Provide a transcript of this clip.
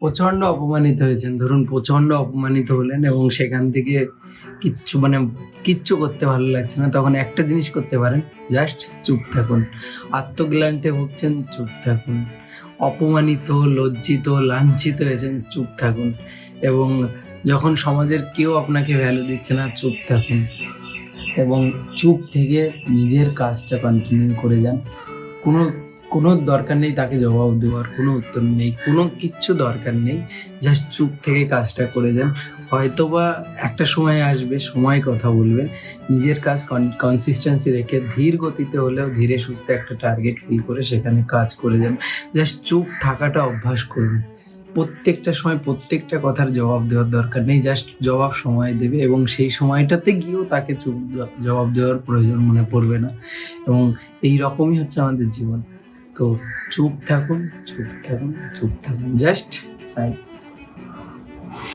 প্রচন্ড অপমানিত হয়েছেন। ধরুন প্রচন্ড অপমানিত হলেন এবং সেখান থেকে কিচ্ছু করতে ভালো লাগছে না। তখন একটা জিনিস করতে পারেন, জাস্ট চুপ থাকুন। আত্মগ্লানিতে ভুগছেন, চুপ থাকুন। অপমানিত, লজ্জিত, লাঞ্ছিত হয়েছেন, চুপ থাকুন। এবং যখন সমাজের কেউ আপনাকে ভ্যালু দিচ্ছে না, চুপ থাকুন এবং চুপ থেকে নিজের কাজটা কন্টিনিউ করে যান। কোনো কোনো দরকার নেই তাকে জবাব দেওয়ার, কোনো উত্তর নেই, কোনো কিচ্ছু দরকার নেই। জাস্ট চুপ থেকে কাজটা করে যান। হয়তোবা একটা সময় আসবে, সময় কথা বলবে। নিজের কাজ কনসিস্টেন্সি রেখে ধীর গতিতে হলেও ধীরে সুস্থে একটা টার্গেট ফিল করে সেখানে কাজ করে যান। জাস্ট চুপ থাকাটা অভ্যাস করুন। প্রত্যেকটা সময় প্রত্যেকটা কথার জবাব দেওয়ার দরকার নেই, জাস্ট জবাব সময় দেবে এবং সেই সময়টাতে গিয়েও তাকে চুপ জবাব দেওয়ার প্রয়োজন মনে পড়বে না। এবং এই রকমই হচ্ছে আমাদের জীবন। তো চুপ থাকুন, চুপ থাকুন, চুপ থাকুন, জাস্ট সাইড।